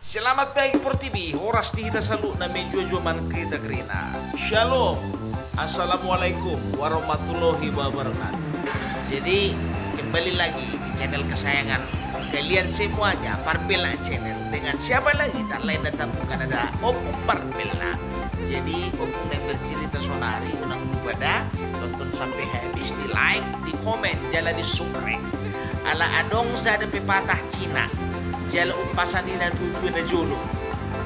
Selamat pagi Portivi, oras di kita salu na medyo man kita krina. Shalom, Assalamualaikum warahmatullahi wabarakatuh. Jadi kembali lagi di channel kesayangan kalian semuanya, Parpela Channel. Dengan siapa lagi? Dan lain datang bukan ada Opung Parpela. Jadi Opung yang bercerita sonari, unang lupa dah tonton sampai habis, di like, di komen, jala di subscribe. Ala adong sa ada pepatah Cina. Jala umpasan na tutuin na jolo.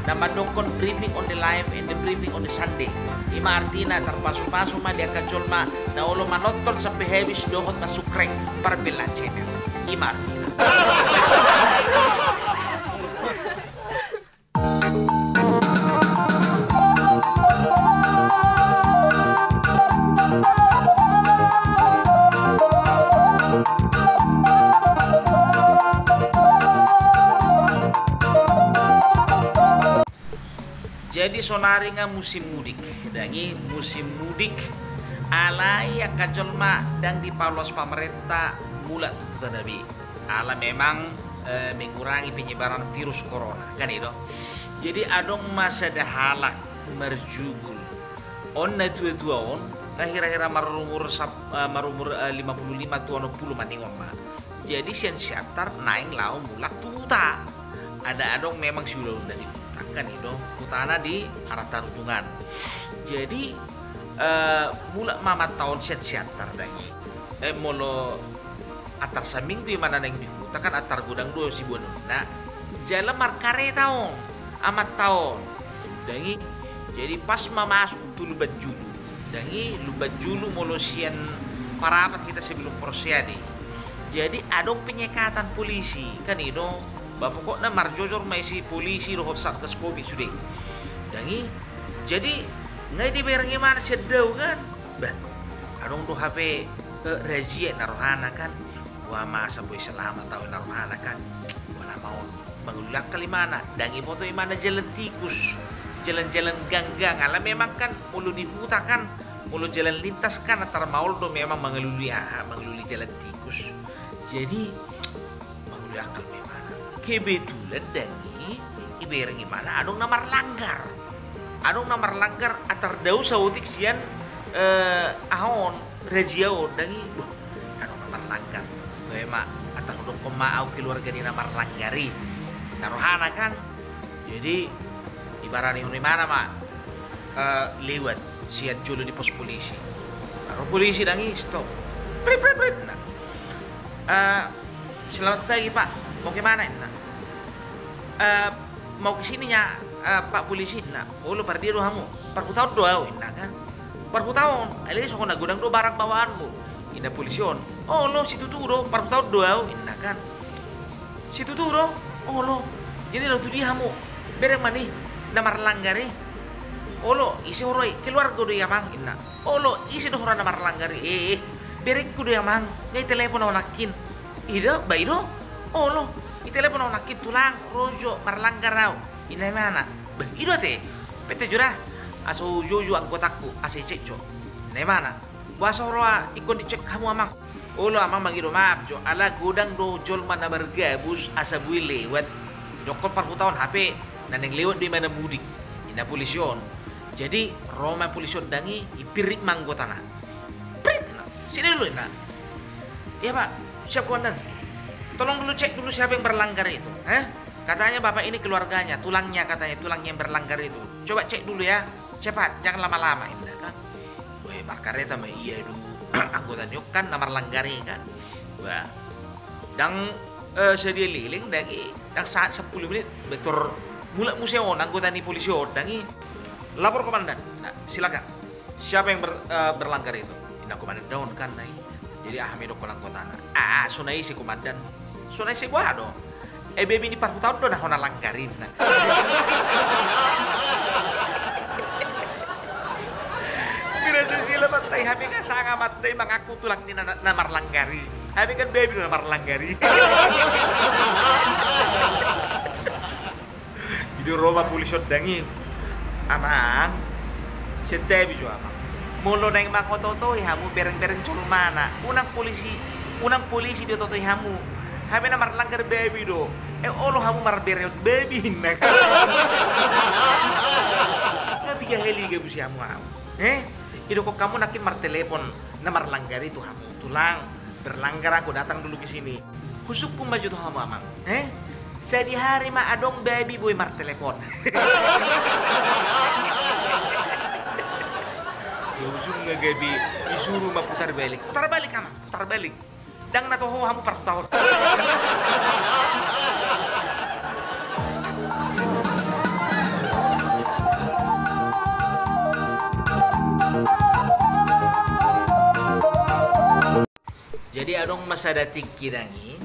Na mandokon briefing on the life and the briefing on the Sunday. Ima artina terpasu-pasu ma dia kajolma na ulo manonton sampai habis dohot na sukrek Parpela Channel. Ima artina. Jadi sonari nga musim mudik, dangi musim mudik alai yang kajolma dan dipaulos pemerintah mula tuh nabi. Ala memang mengurangi penyebaran virus corona, kan itu. Jadi adong masa dah halak merjugul. On na tua on, akhir-akhir marumur 55 tuan 60 mandingon ma. Jadi sian siatar naing lau mulak tuta. Ada adong memang sudah dari kan itu utana di arah tarutungan. Jadi mula mama tahun siat terdangi molo atar saminggu mana neng dihuta kan atar gudang dua si bono nah jalan markare tahun amat tahun dangi. Jadi pas mama masuk tuh lubat julu dangi lubat julu molo sian parapat kita sebelum porsiadi. Jadi adong penyekatan polisi kan itu bapak kok na marjojor maisi polisi rohot satgas covid sudah. Dangi jadi ngai dibayar gimana sedau kan? Bah, adong tuh HP razia narohana kan? Wah masa boy selama tahun narohana kan? Mana mau mengulak kali mana? Dangi foto mana jalan tikus, jalan-jalan ganggang. Ala memang kan mulu di hutan kan, mulu jalan lintas kan antara maul do memang mengeluli jalan tikus. Jadi mengulak kali kebetulan dangi ibayar gimana adong namar langgar atar dau sautik sian ahon reziao dangi adong namar langgar to ema atar udok koma au keluarga ni namar langgari narohana kan. Jadi ibarani huni mana ma lewat sian julu di pos polisi baru polisi dangi stop prit selamat pagi pak, mau kemana? Mau ke sininya Pak polisi nah. Oh lu pergi doamu. Perku tahun doa kan. Perku tahun. Ali sok na gudang do barang bawaanmu. Ina polision. Oh lo situ tuh do perku tahun doa kan. Situ tuh do. Oh lo. Jadi lo tuh diamu. Bereng mani namar langgari. Oh lo isi horoi keluar go do yamang inna. Oh lo isi do hora namar langgari. Bereng ku do yamang. Ngai telepon nakin. Ida baido. Oh lo i telepono nakit tulang rojo marlanggar rau ina mana bah ido te pete jura aso jojo anggotaku ase cekco ina mana buasa roa ikon dicek kamu amang olo amang mangido maaf jo ala gudang do jol mana bergabus asa bui lewat dokon parku tahun HP naneng lewat di mana mudik ina polision. Jadi Roma polision dangi ipirik manggotana prit sini dulu ina iya pak siap komandan. Tolong dulu cek dulu siapa yang berlanggar itu. Katanya bapak ini keluarganya, tulangnya katanya, tulangnya yang berlanggar itu. Coba cek dulu ya, cepat, jangan lama-lama. Ini kan, weh markarnya tambah iya dulu. Anggota nyok kan namar langgari kan. Wah, dan sedia liling dari dan saat 10 menit betul mulai museum anggota ni polisi dangi lapor komandan. Nah, silakan. Siapa yang berlanggar itu? Ini komandan daun kan nai. Jadi ahmedo kolang kotana. Sunai si komandan. Sunai si gua do. Baby ini parku tahun do nah hona langgarin. Birasa sila patay habi ka sanga matay mengaku tulang ni namar langgari. Habi kan baby namar langgari. Ini Roma polisi dangi. Amang. Sente bijo amang. Molo nang makototoy hamu bereng-bereng culmana unang polisi di totoy hamu habe na marlanggar baby do Olo hamu marberel baby na kan. Ngabi ka heli ka busi hamu hamu. Ido kok kamu nakin telepon na marlanggar itu hamu. Tulang berlanggar aku datang dulu ke sini. Husuk pun maju tuh hamu amang. Sedi hari ma adong baby boy telepon. Ya usung nggak gabi disuruh ma putar balik amang, putar balik. Dang na toho hamu per tahun. Jadi adong masada tikirangi,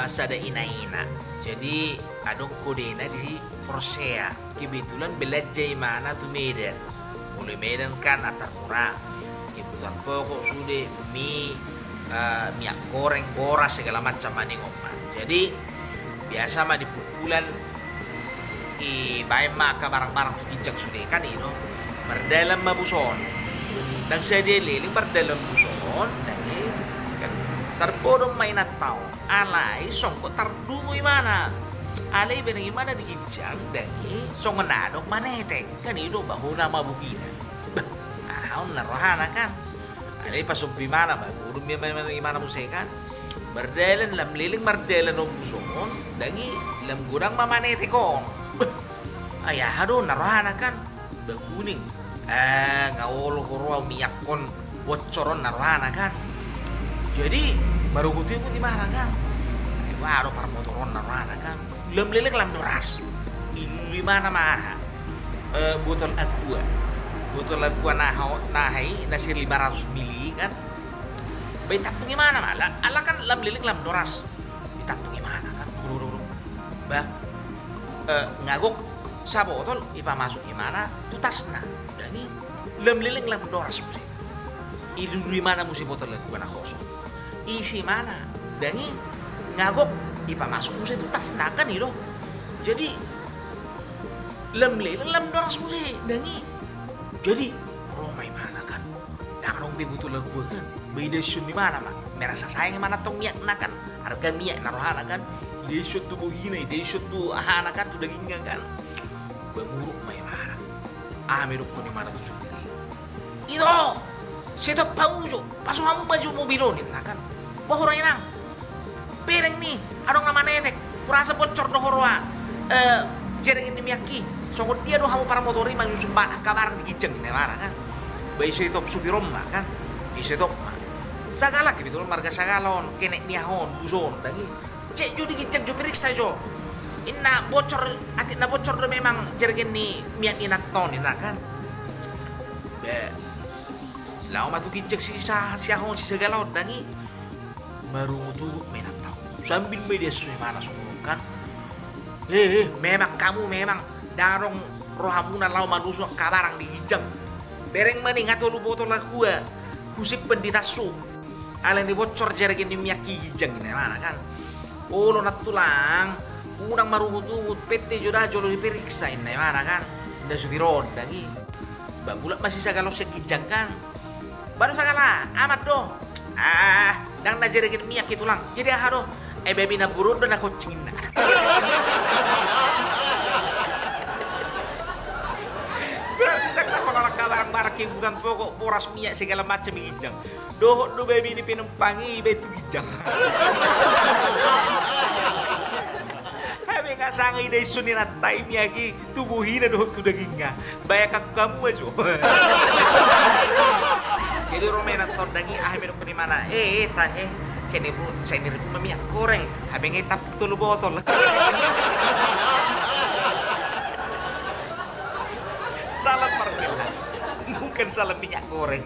sada ina-ina. Jadi adong kodena di Porsea. Kebetulan belajai mana tuh Medan. Mulai Medan kan atar murah. Kebutuhan pokok sudah mie, minyak goreng, boras segala macam maning omah. Jadi biasa mah di pukulan baik maka barang-barang tuh kijak sudah kan itu. Berdalam mabuson. Dan saya dia liling berdalam buson. Dan terbodong mainat tau alai songko terdungu mana alai benang mana digijang dari songo nadok manetek kan itu bahu nama bugina on narohana kan alai pasumpi mana ba budum mana musekan berdalan lam liling berdalan om busongon dangi lam gudang mamanete kon ayah aduh narohana kan bakuning ngawolo korwa miyak kon bocoron narohana kan. Jadi baru putih pun di mana kan? Waduh para motoron narana kan? Lem lilik lam doras. Di mana mah? Botol aqua nahai nasir 500 mili kan? Bayi tapung gimana malah? Ala kan lam lilik lam doras. Ditapung gimana kan? Bah, ngagok sa botol ipa masuk gimana? Tutasna. Dani lem lilik lam doras musi. Ilu di mana musi botol aqua na kosong? Isi mana? Dangi ngagok ipa masuk musa itu tas nakan itu. Jadi lem doras musa dangi. Jadi romai mana kan? Dang bebutul lagu kan. Beda sun di mana mak? Merasa sayang mana tong minyak nakan. Harga minyak narohana kan. Ide shot tu bohina, ide shot tu ahana kan tu dagingnya kan. Banguruk mai mana? Amiruk pun di mana tu sendiri. Itu setup pamujo, pasok kamu baju mobilonin na kan. Bahuray nang. Pereng nih, adong nama netek. Kurasa bocor dohorwa. Jereng ini miyaki. Songkot dia doh kamu para motori manyusun banah kabarang digijeng ini mana kan. Bayi setop supirom lah kan. Setop mah. Sagala kebetulan marga sagalon, kenek niahon, buson, dagi. Cek jo digijeng jo periksa jo. Inna bocor, atik na bocor do memang jereng ini miyak inaton ina kan. Lau matu kijek si siahon si segalon dangi baru tuh menak tahu sambil media sosial mana semua kan memang kamu memang darong rohamuna lau manusia kabarang dihijang bereng mending atau lu botol lah gua kusip penditasu alen dibocor jarang ini miyaki hijang ini mana kan lo nak tulang udang maruhut PT jodoh jolo diperiksa ini mana kan udah subirod lagi bagulat masih sagalo sekijang kan baru sagala amat doh dang najerekin minyak tulang jadi haro baby na burun do na kucingin na berarti tak nak barang-barang kebutuhan pokok poras minyak segala macam hijang do baby ini penumpangi betu hijang habe nggak sangai deh sunin time yaki tubuhin do tu dagingnya banyak kamu aja jadi romena ton dangi minum di mana sini pun minyak goreng habis ngitap tulu botol salah pernah bukan salah minyak goreng